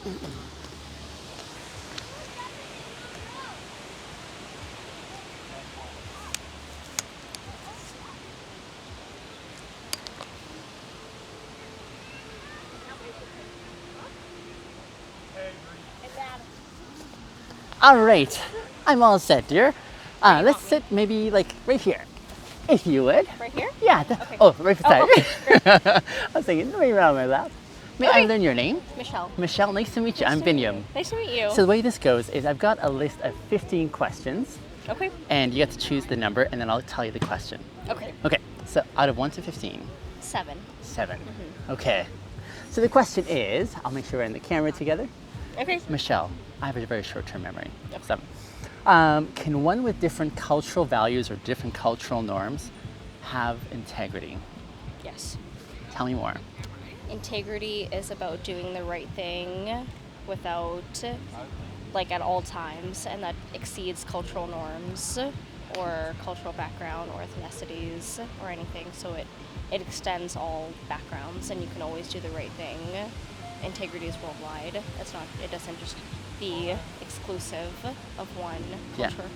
All right, I'm all set, dear. Let's sit maybe like right here, if you would. Right here? Yeah. Okay. Oh, right beside okay, me. I was thinking, right around my lap. May I Okay. learn your name? Michelle. Michelle, nice to meet you. I'm Nice to meet Binyam. you. Nice to meet you. So the way this goes is I've got a list of 15 questions, Okay. and you get to choose the number, and then I'll tell you the question. Okay. Okay, so out of 1 to 15, 7. 7. Okay. So the question is, I'll make sure we're in the camera together. Okay. Michelle, I have a very short-term memory. Yep. 7. Can one with different cultural values or different cultural norms have integrity? Yes. Tell me more. Integrity is about doing the right thing without, like, at all times, and that exceeds cultural norms or cultural background or ethnicities or anything. So it extends all backgrounds, and you can always do the right thing. Integrity is worldwide. It doesn't just be exclusive of one Yeah. culture.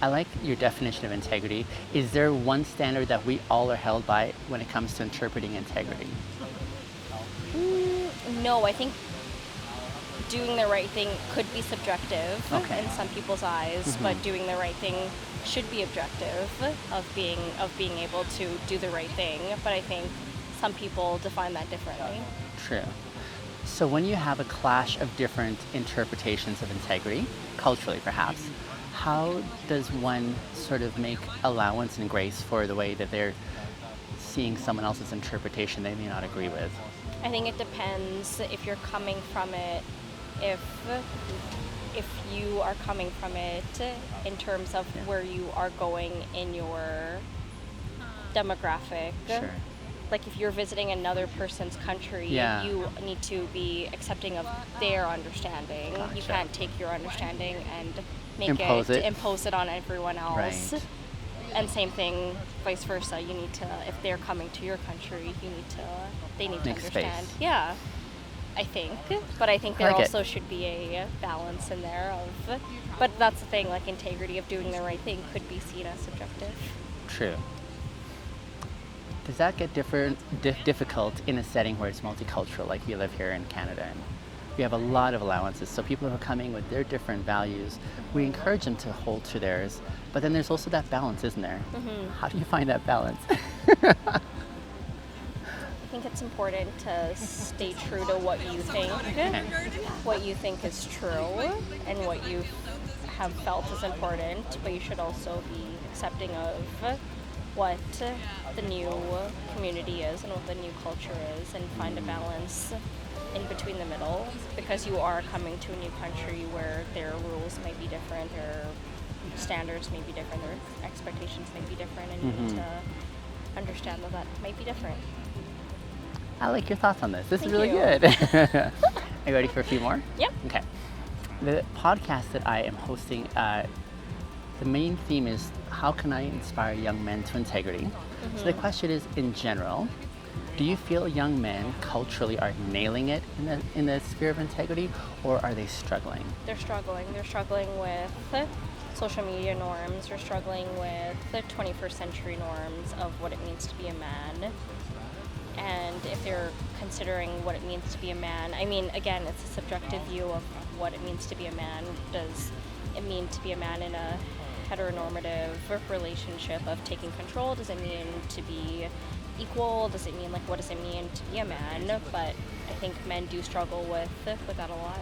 I like your definition of integrity. Is there one standard that we all are held by when it comes to interpreting integrity? No, I think doing the right thing could be subjective Okay. in some people's eyes, but doing the right thing should be objective of being able to do the right thing. But I think some people define that differently. True. So when you have a clash of different interpretations of integrity, culturally perhaps, how does one sort of make allowance and grace for the way that they're seeing someone else's interpretation they may not agree with? I think it depends if you're coming from it, if you are coming from it in terms of where you are going in your demographic. Sure. Like if you're visiting another person's country, Yeah. you need to be accepting of their understanding. You Gotcha. can't take your understanding and Impose it. impose it on everyone else. Right. And same thing, vice versa. You need to, if they're coming to your country, they need to Make understand. space. Yeah, I think. But I think I there like it. also should be a balance in there of, but that's the thing, like integrity of doing the right thing could be seen as subjective. True. Does that get difficult in a setting where it's multicultural, like we live here in Canada? And we have a lot of allowances, so people who are coming with their different values, we encourage them to hold to theirs. But then there's also that balance, isn't there? How do you find that balance? I think it's important to stay true to what you think, what you think is true, and what you have felt is important, but you should also be accepting of what the new community is and what the new culture is, and find a balance in between the middle, because you are coming to a new country where their rules might be different, their standards may be different, their expectations may be different, and you need to understand that might be different. I like your thoughts on this. This is Thank really you. good. Are you ready for a few more? Yep. Okay. The podcast that I am hosting, the main theme is how can I inspire young men to integrity? So the question is, in general, do you feel young men culturally are nailing it in the sphere of integrity, or are they struggling? They're struggling. They're struggling with social media norms. They're struggling with the 21st century norms of what it means to be a man. And if they're considering what it means to be a man, I mean, again, it's a subjective view of what it means to be a man. Does it mean to be a man in a heteronormative relationship of taking control? Does it mean to be equal? Does it mean, like, what does it mean to be a man? But I think men do struggle with that a lot.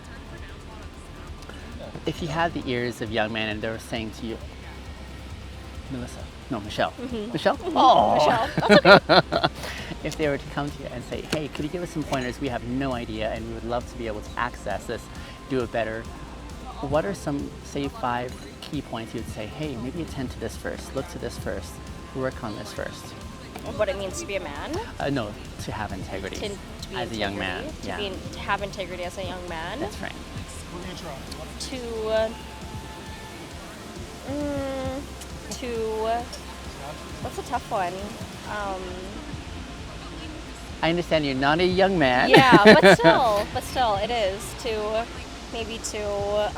If you had the ears of young men and they were saying to you, Michelle. Michelle? Oh! Michelle, that's okay. If they were to come to you and say, hey, could you give us some pointers? We have no idea and we would love to be able to access this, do it better. What are some, say, 5 key points you'd say, hey, maybe attend to this first, look to this first, work on this first? What it means to be a man? No, to have integrity To be as a young man. integrity, to have integrity as a young man. That's right. That's a tough one. I understand you're not a young man. Yeah, but still, it is to maybe to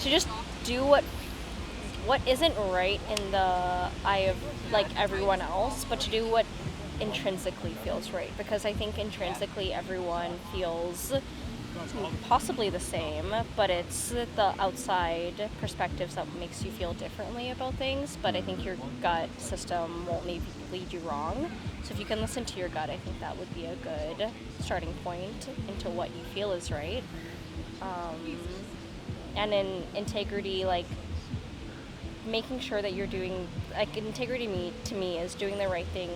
just do what isn't right in the eye of like everyone else, but to do what intrinsically feels right. Because I think intrinsically everyone feels possibly the same, but it's the outside perspectives that makes you feel differently about things. But I think your gut system won't maybe lead you wrong. So if you can listen to your gut, I think that would be a good starting point into what you feel is right. And in integrity, like making sure that you're doing, like integrity to me is doing the right thing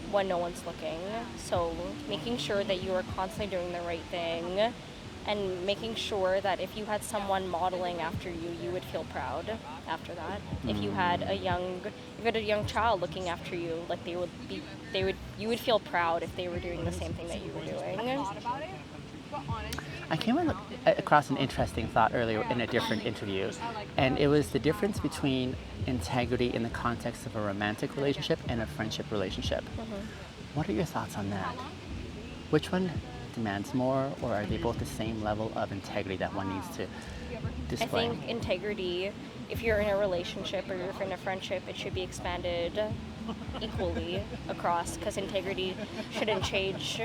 when no one's looking. So making sure that you are constantly doing the right thing, and making sure that if you had someone modeling after you, you would feel proud after that. If you had a young child looking after you, like you would feel proud if they were doing the same thing that you were doing. I came across an interesting thought earlier in a different interview, and it was the difference between integrity in the context of a romantic relationship and a friendship relationship. What are your thoughts on that? Which one demands more, or are they both the same level of integrity that one needs to display? I think integrity, if you're in a relationship or you're in a friendship, it should be expanded equally across, because integrity shouldn't change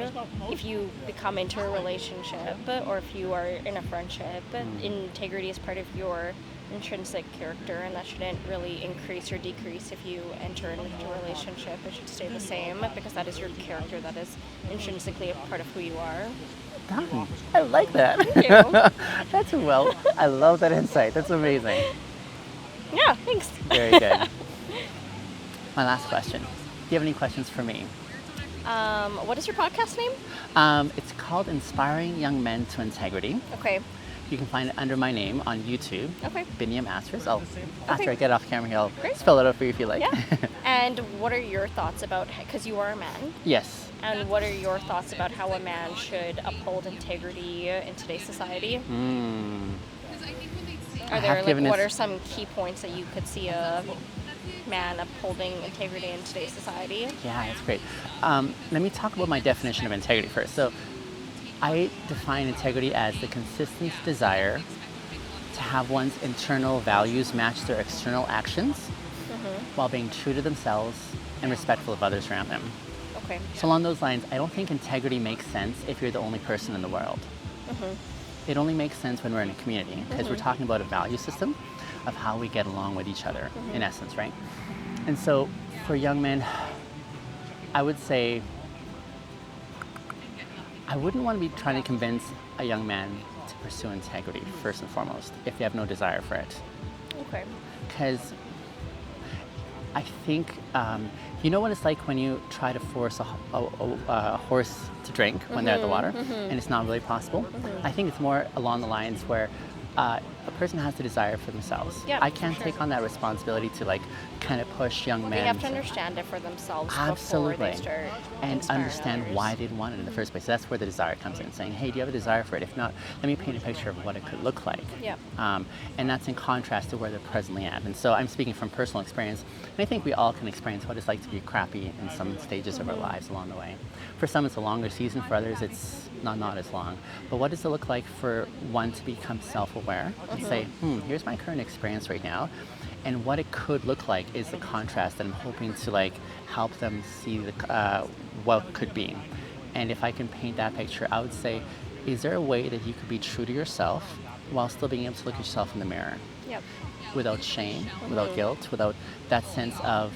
if you become into a relationship or if you are in a friendship. Integrity is part of your intrinsic character, and that shouldn't really increase or decrease if you enter into a relationship. It should stay the same, because that is your character, that is intrinsically a part of who you are. Done. I like that. Thank you. I love that insight. That's amazing. Yeah, thanks. Very good. My last question. Do you have any questions for me? What is your podcast name? It's called Inspiring Young Men to Integrity. Okay. You can find it under my name on YouTube. Okay. Biniam Astris. After I get off camera here, I'll Great. spell it out for you if you like. Yeah. And what are your thoughts about, because you are a man, Yes. and what are your thoughts about how a man should uphold integrity in today's society? Are there what are some key points that you could see a man upholding integrity in today's society? Yeah, that's great. Let me talk about my definition of integrity first. So I define integrity as the consistent desire to have one's internal values match their external actions while being true to themselves and respectful of others around them. Okay. So along those lines, I don't think integrity makes sense if you're the only person in the world. It only makes sense when we're in a community, because we're talking about a value system of how we get along with each other, in essence, right? And so for young men, I would say I wouldn't want to be trying to convince a young man to pursue integrity first and foremost if they have no desire for it. Okay. Because I think, you know what it's like when you try to force a horse to drink when they're at the water and it's not really possible? I think it's more along the lines where a person has the desire for themselves. Yeah, I can't for take sure. on that responsibility to like kind of push young men. They have to understand it for themselves before they start and inspiring understand others. why they want it in the first place. That's where the desire comes in, saying, hey, do you have a desire for it? If not, let me paint a picture of what it could look like. Yeah. And that's in contrast to where they're presently at. And so I'm speaking from personal experience, and I think we all can experience what it's like to be crappy in some stages of our lives along the way. For some, it's a longer season. For others, it's not as long. But what does it look like for one to become self-aware and say, here's my current experience right now, and what it could look like is the contrast that I'm hoping to like help them see what could be. And if I can paint that picture, I would say, is there a way that you could be true to yourself while still being able to look yourself in the mirror? Yep. Without shame, without guilt, without that sense of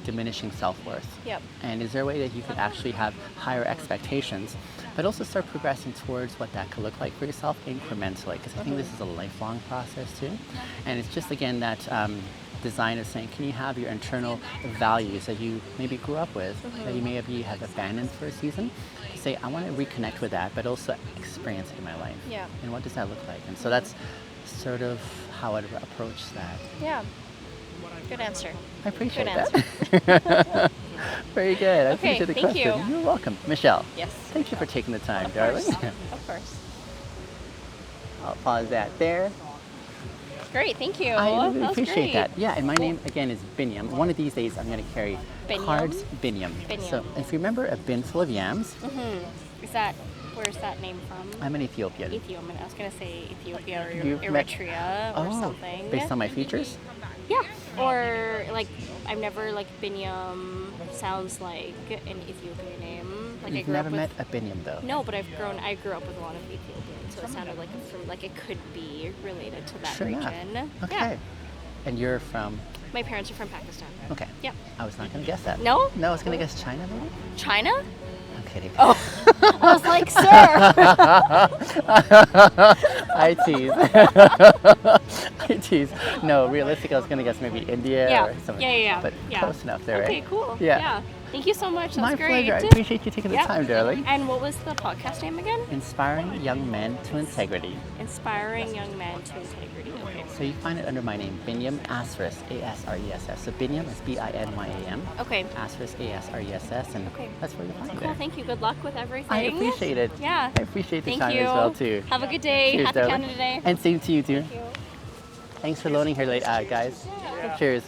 diminishing self-worth. Yep. And is there a way that you could actually have higher expectations, but also start progressing towards what that could look like for yourself incrementally? Because I think this is a lifelong process too. And it's just, again, that design of saying, can you have your internal values that you maybe grew up with, that you maybe have abandoned for a season, to say, I want to reconnect with that, but also experience it in my life. Yeah. And what does that look like? And so that's sort of how I'd approach that. Yeah. Good answer. I appreciate Good that. Very good. I Okay, appreciate the thank question. you. You're welcome. Michelle, Yes. thank you for taking the time, Of darling. course. Of course. I'll pause that there. great. Thank you. I really That was appreciate great. that. Yeah, and my name again is Binyam. One of these days I'm going to carry Binyam? cards Binyam. Binyam. So if you remember a bin full of yams, Where's that name from? I'm an Ethiopian. Ethiopian. I was gonna say Ethiopia or You've met- Eritrea or something. based on my features? Yeah. Or like I've never like Binyam sounds like an Ethiopian name. Like I You've grew never up with met a Binyam though. No, but I grew up with a lot of Ethiopians, so it sounded like it could be related to that Sure enough. region. Okay. Yeah. And you're from? My parents are from Pakistan. Okay. Yep. I was not going to guess that. No? No, I was going to guess China maybe? China? I'm kidding. Oh, I was like, sir. I tease. I tease. No, realistically, I was going to guess maybe India Yeah. or something. Yeah. But Yeah. close enough there, Okay, right? cool. Yeah. Thank you so much. That My was great. pleasure. I appreciate you taking the Yeah. time, darling. And what was the podcast name again? Inspiring young men to integrity. Inspiring Young Men to Integrity. Okay. So you find it under my name, Binyam Asress, A-S-R-E-S-S. So Binyam is B-I-N-Y-A-M. Okay. Asress, A-S-R-E-S-S, and Okay. that's where you find it. Cool. Thank you. Good luck with everything. I appreciate it. Yeah. I appreciate the Thank time you. as well too. Have a good day. Cheers, Happy darling. Canada Day. And same to you too. Thank you. Thanks for loaning her late, guys. Cheers.